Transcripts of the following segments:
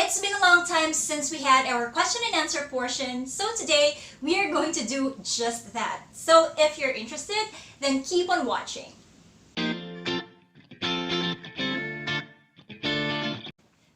It's been a long time since we had our question and answer portion, so today we are going to do just that. So if you're interested, then keep on watching.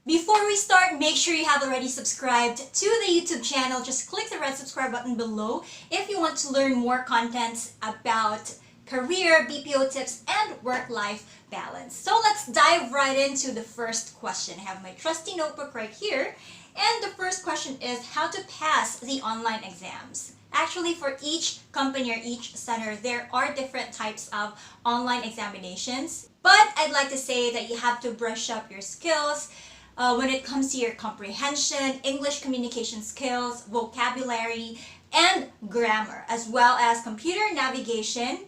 Before we start, make sure you have already subscribed to the YouTube channel. Just click the red subscribe button below if you want to learn more content about career, BPO tips, and work-life balance. So let's dive right into the first question. I have my trusty notebook right here. And the first question is how to pass the online exams. Actually, for each company or each center, there are different types of online examinations. But I'd like to say that you have to brush up your skills when it comes to your comprehension, English communication skills, vocabulary, and grammar, as well as computer navigation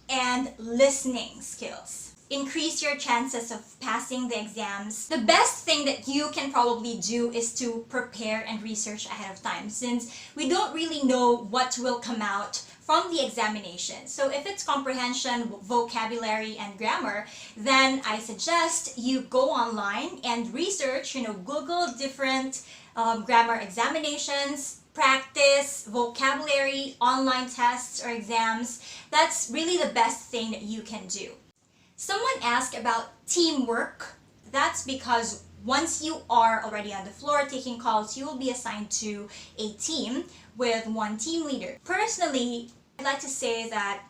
and listening skills. Increase your chances of passing the exams. The best thing that you can probably do is to prepare and research ahead of time, since we don't really know what will come out from the examination. So if it's comprehension, vocabulary, and grammar, then I suggest you go online and research, Google different grammar examinations, practice vocabulary, online tests or exams. That's really the best thing that you can do. Someone asked about teamwork. That's because once you are already on the floor taking calls, you will be assigned to a team with one team leader. Personally, I'd like to say that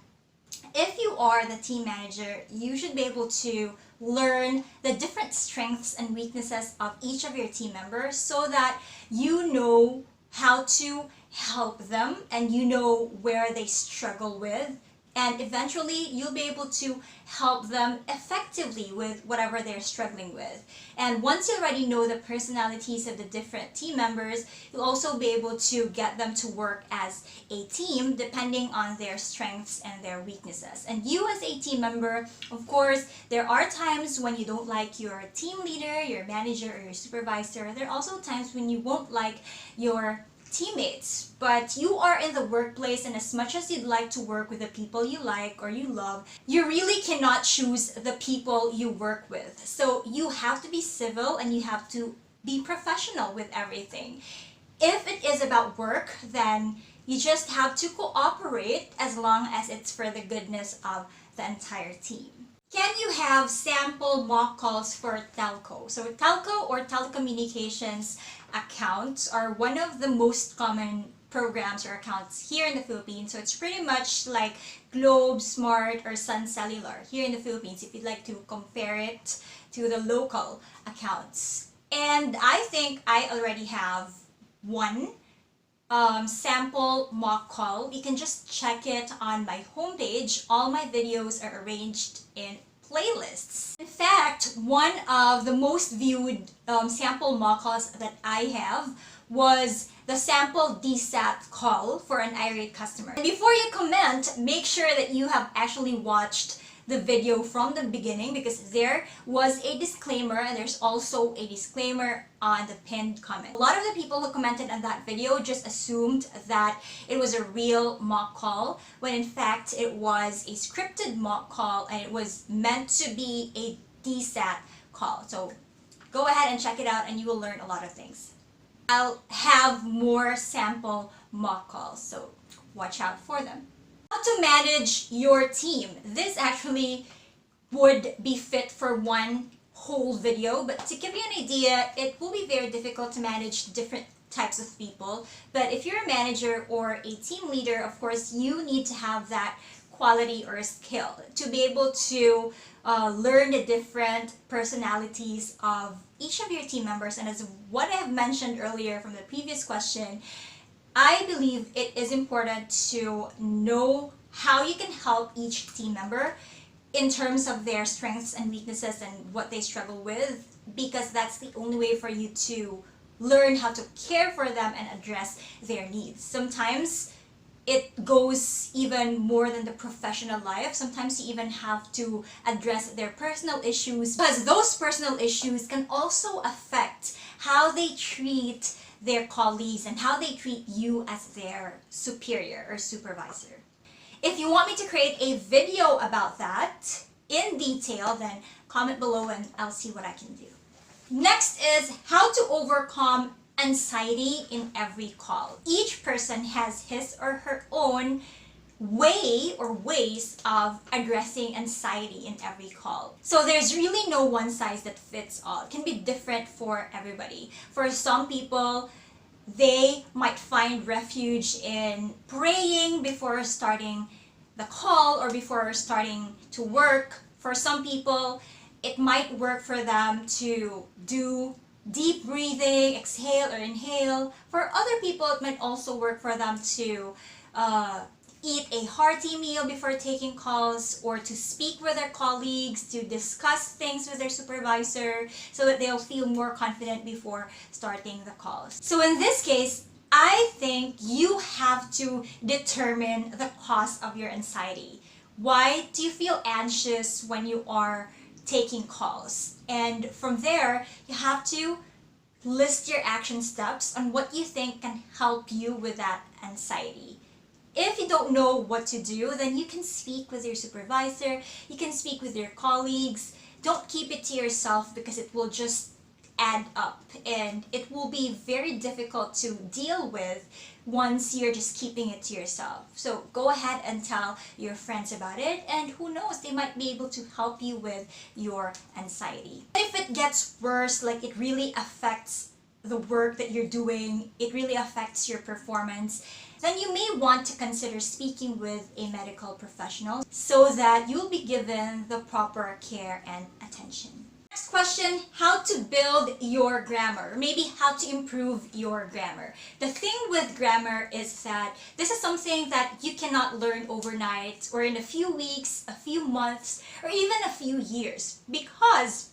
if you are the team manager, you should be able to learn the different strengths and weaknesses of each of your team members so that you know how to help them and you know where they struggle with, and eventually you'll be able to help them effectively with whatever they're struggling with. And once you already know the personalities of the different team members, you'll also be able to get them to work as a team depending on their strengths and their weaknesses. And you as a team member, of course, there are times when you don't like your team leader, your manager, or your supervisor. There are also times when you won't like your teammates, but you are in the workplace, and as much as you'd like to work with the people you like or you love, you really cannot choose the people you work with. So you have to be civil and you have to be professional with everything. If it is about work, then you just have to cooperate as long as it's for the goodness of the entire team. Can you have sample mock calls for telco? So telco or telecommunications accounts are one of the most common programs or accounts here in the Philippines. So it's pretty much like Globe, Smart, or Sun Cellular here in the Philippines if you'd like to compare it to the local accounts. And I think I already have one sample mock call. You can just check it on my homepage. All my videos are arranged in playlists. In fact, one of the most viewed sample mock calls that I have was the sample CSAT call for an irate customer. And before you comment, make sure that you have actually watched the video from the beginning, because there was a disclaimer and there's also a disclaimer on the pinned comment. A lot of the people who commented on that video just assumed that it was a real mock call, when in fact it was a scripted mock call and it was meant to be a CSAT call. So go ahead and check it out and you will learn a lot of things. I'll have more sample mock calls, so watch out for them. How to manage your team. This actually would be fit for one whole video, but to give you an idea, it will be very difficult to manage different types of people. But if you're a manager or a team leader, of course, you need to have that quality or skill to be able to learn the different personalities of each of your team members. And as what I have mentioned earlier from the previous question, I believe it is important to know how you can help each team member in terms of their strengths and weaknesses and what they struggle with, because that's the only way for you to learn how to care for them and address their needs. Sometimes it goes even more than the professional life. Sometimes you even have to address their personal issues, because those personal issues can also affect how they treat their colleagues and how they treat you as their superior or supervisor. If you want me to create a video about that in detail, then comment below and I'll see what I can do. Next is how to overcome anxiety in every call. Each person has his or her own way or ways of addressing anxiety in every call. So there's really no one size that fits all. It can be different for everybody. For some people, they might find refuge in praying before starting the call or before starting to work. For some people, it might work for them to do deep breathing, exhale or inhale. For other people, it might also work for them to eat a hearty meal before taking calls, or to speak with their colleagues, to discuss things with their supervisor so that they'll feel more confident before starting the calls. So in this case, I think you have to determine the cause of your anxiety. Why do you feel anxious when you are taking calls? And from there, you have to list your action steps on what you think can help you with that anxiety. If you don't know what to do, then you can speak with your supervisor, you can speak with your colleagues. Don't keep it to yourself because it will just add up and it will be very difficult to deal with once you're just keeping it to yourself. So go ahead and tell your friends about it, and who knows, they might be able to help you with your anxiety. If it gets worse, like it really affects the work that you're doing, it really affects your performance, then you may want to consider speaking with a medical professional so that you'll be given the proper care and attention. Next question, how to build your grammar, maybe how to improve your grammar. The thing with grammar is that this is something that you cannot learn overnight or in a few weeks, a few months, or even a few years, because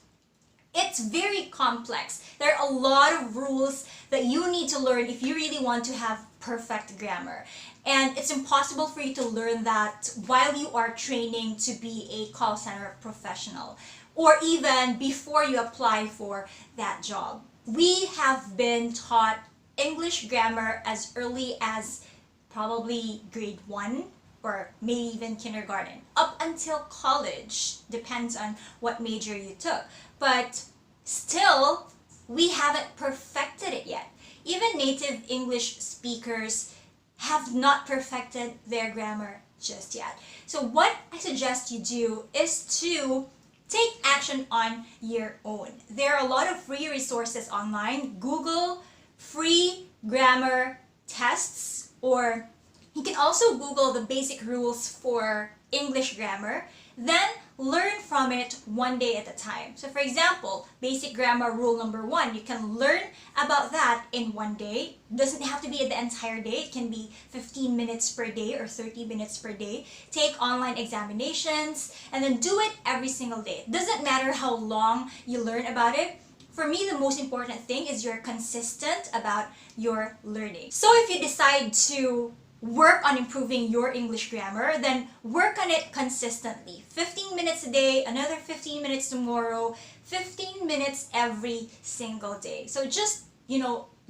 it's very complex. There are a lot of rules that you need to learn if you really want to have perfect grammar. And it's impossible for you to learn that while you are training to be a call center professional, or even before you apply for that job. We have been taught English grammar as early as probably grade 1 or maybe even kindergarten, up until college, depends on what major you took. But still, we haven't perfected it yet. Even native English speakers have not perfected their grammar just yet. So what I suggest you do is to take action on your own. There are a lot of free resources online. Google free grammar tests, or you can also Google the basic rules for English grammar, then learn from it one day at a time. So for example, basic grammar rule number 1, you can learn about that in one day. It doesn't have to be the entire day. It can be 15 minutes per day or 30 minutes per day. Take online examinations and then do it every single day. It doesn't matter how long you learn about it. For me, the most important thing is you're consistent about your learning. So if you decide to work on improving your English grammar, then work on it consistently. 15 minutes a day, another 15 minutes tomorrow, 15 minutes every single day. So just,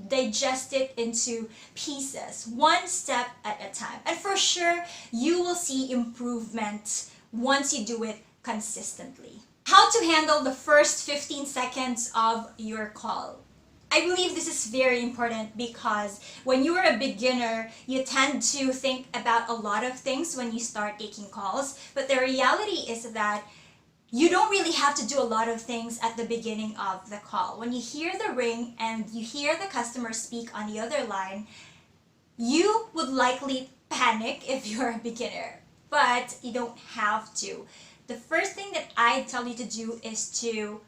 digest it into pieces, one step at a time. And for sure, you will see improvement once you do it consistently. How to handle the first 15 seconds of your call. I believe this is very important because when you are a beginner, you tend to think about a lot of things when you start taking calls. But the reality is that you don't really have to do a lot of things at the beginning of the call. When you hear the ring and you hear the customer speak on the other line, you would likely panic if you're a beginner, but you don't have to. The first thing that I tell you to do is to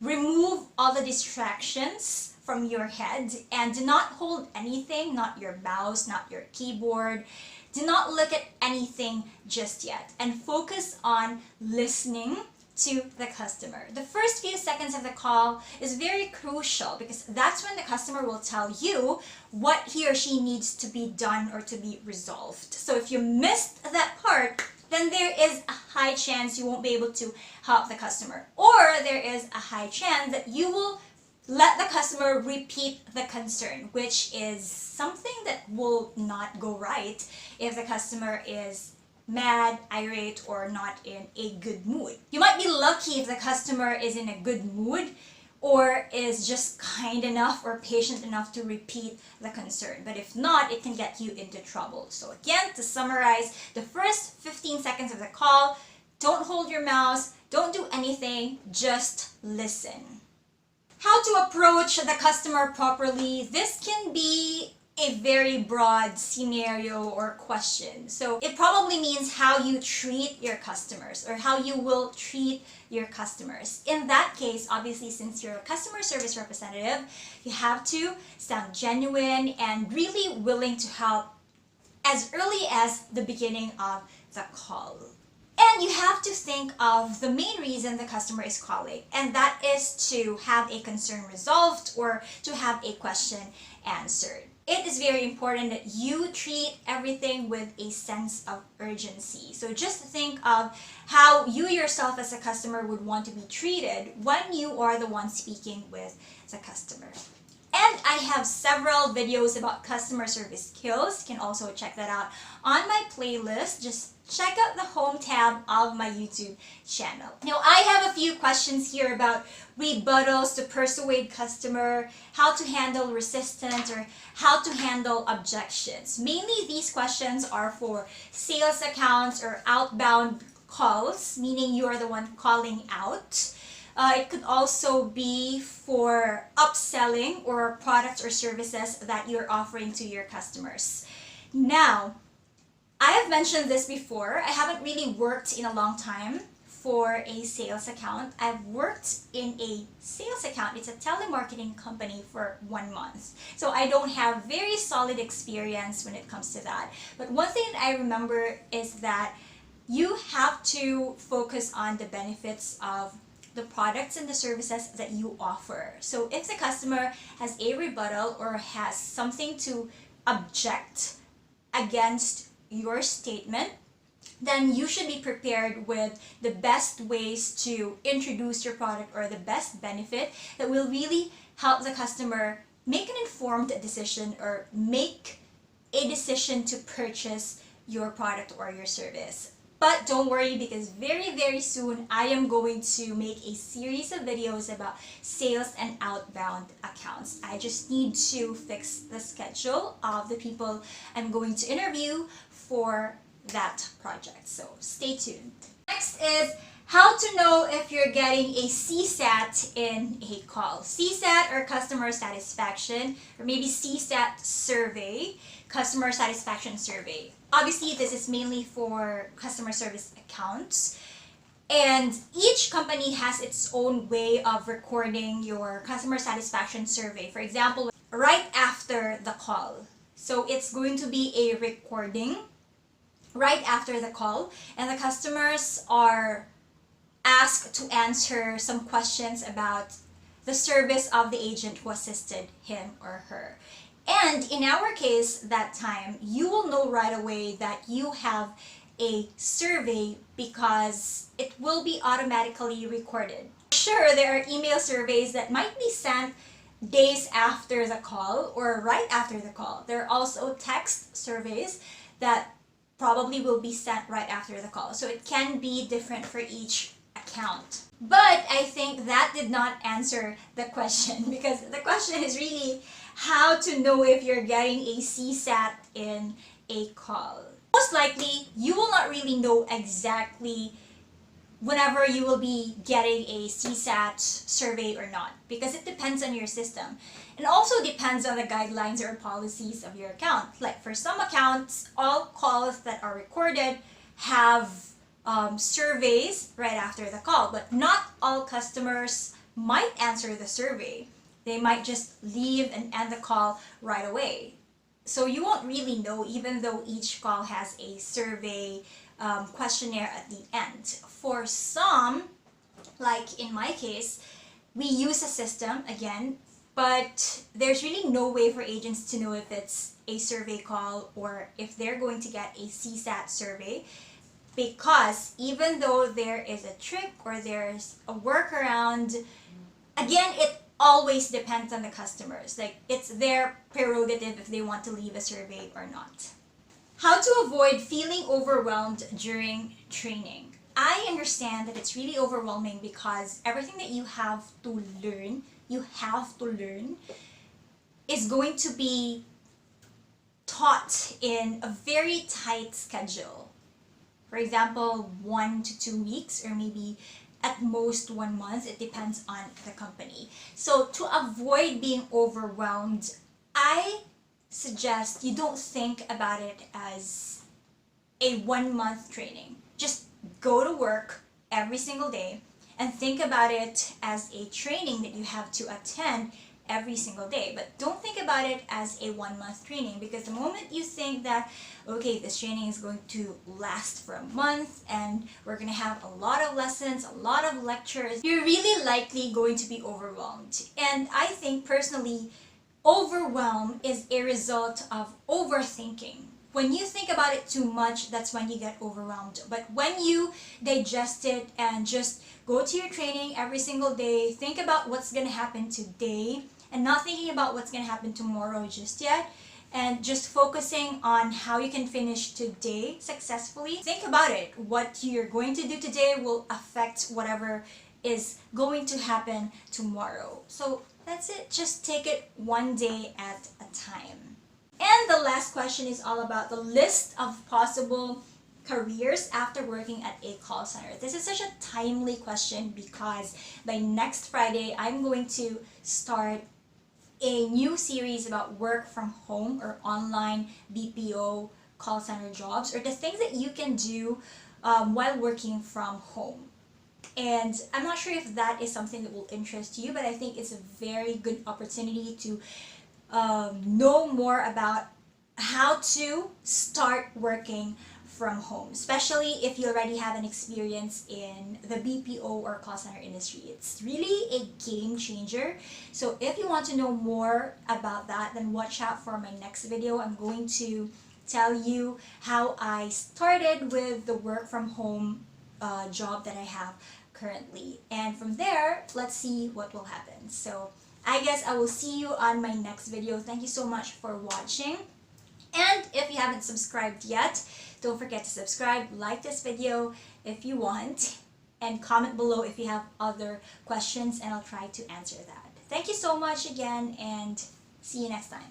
remove all the distractions from your head and do not hold anything, not your mouse, not your keyboard. Do not look at anything just yet and focus on listening to the customer. The first few seconds of the call is very crucial because that's when the customer will tell you what he or she needs to be done or to be resolved. So if you missed that part, then there is a high chance you won't be able to help the customer. Or there is a high chance that you will let the customer repeat the concern, which is something that will not go right if the customer is mad, irate, or not in a good mood. You might be lucky if the customer is in a good mood, or is just kind enough or patient enough to repeat the concern. But if not, it can get you into trouble. So again, to summarize, the first 15 seconds of the call, don't hold your mouse, don't do anything, just listen. How to approach the customer properly. This can be a very broad scenario or question. So it probably means how you treat your customers or how you will treat your customers. In that case, obviously, since you're a customer service representative, you have to sound genuine and really willing to help as early as the beginning of the call. And you have to think of the main reason the customer is calling, and that is to have a concern resolved or to have a question answered. It is very important that you treat everything with a sense of urgency. So just think of how you yourself as a customer would want to be treated when you are the one speaking with the customer. And I have several videos about customer service skills. You can also check that out on my playlist. Just check out the home tab of my YouTube channel. Now, I have a few questions here about rebuttals to persuade customer, how to handle resistance, or how to handle objections. Mainly, these questions are for sales accounts or outbound calls, meaning you are the one calling out. It could also be for upselling or products or services that you're offering to your customers. Now, I have mentioned this before. I haven't really worked in a long time for a sales account. I've worked in a sales account. It's a telemarketing company for 1 month. So I don't have very solid experience when it comes to that. But one thing that I remember is that you have to focus on the benefits of the products and the services that you offer. So if the customer has a rebuttal or has something to object against your statement, then you should be prepared with the best ways to introduce your product or the best benefit that will really help the customer make an informed decision or make a decision to purchase your product or your service. But don't worry, because very, very soon I am going to make a series of videos about sales and outbound accounts. I just need to fix the schedule of the people I'm going to interview for that project. So stay tuned. Next is how to know if you're getting a CSAT in a call. CSAT or customer satisfaction, or maybe CSAT survey, customer satisfaction survey. Obviously, this is mainly for customer service accounts. And each company has its own way of recording your customer satisfaction survey. For example, right after the call. So it's going to be a recording right after the call, and the customers are asked to answer some questions about the service of the agent who assisted him or her. And in our case, that time, you will know right away that you have a survey because it will be automatically recorded. Sure, there are email surveys that might be sent days after the call or right after the call. There are also text surveys that probably will be sent right after the call. So it can be different for each account. But I think that did not answer the question, because the question is really how to know if you're getting a CSAT in a call. Most likely, you will not really know exactly whenever you will be getting a CSAT survey or not, because it depends on your system. It also depends on the guidelines or policies of your account. Like for some accounts, all calls that are recorded have surveys right after the call, but not all customers might answer the survey. They might just leave and end the call right away. So you won't really know, even though each call has a survey questionnaire at the end. For some, like in my case, we use a system again, but there's really no way for agents to know if it's a survey call or if they're going to get a CSAT survey, because even though there is a trick or there's a workaround, again, it always depends on the customers. Like, it's their prerogative if they want to leave a survey or not. How to avoid feeling overwhelmed during training. I understand that it's really overwhelming because everything that you have to learn you have to learn is going to be taught in a very tight schedule. For example, 1 to 2 weeks, or maybe at most 1 month. It depends on the company. So to avoid being overwhelmed, I suggest you don't think about it as a 1 month training. Just go to work every single day and think about it as a training that you have to attend every single day. But don't think about it as a 1 month training, because the moment you think that, okay, this training is going to last for a month and we're going to have a lot of lessons, a lot of lectures, you're really likely going to be overwhelmed. And I think personally, overwhelm is a result of overthinking. When you think about it too much, that's when you get overwhelmed. But when you digest it and just go to your training every single day, think about what's going to happen today and not thinking about what's going to happen tomorrow just yet, and just focusing on how you can finish today successfully. Think about it. What you're going to do today will affect whatever is going to happen tomorrow. So that's it. Just take it one day at a time. And the last question is all about the list of possible careers after working at a call center. This is such a timely question because by next Friday, I'm going to start a new series about work from home or online BPO call center jobs, or the things that you can do while working from home. And I'm not sure if that is something that will interest you, but I think it's a very good opportunity to know more about how to start working from home, especially if you already have an experience in the BPO or call center industry. It's really a game changer. So if you want to know more about that, then watch out for my next video. I'm going to tell you how I started with the work from home job that I have currently. And from there, let's see what will happen. So I guess I will see you on my next video. Thank you so much for watching. And if you haven't subscribed yet, don't forget to subscribe, like this video if you want, and comment below if you have other questions and I'll try to answer that. Thank you so much again, and see you next time.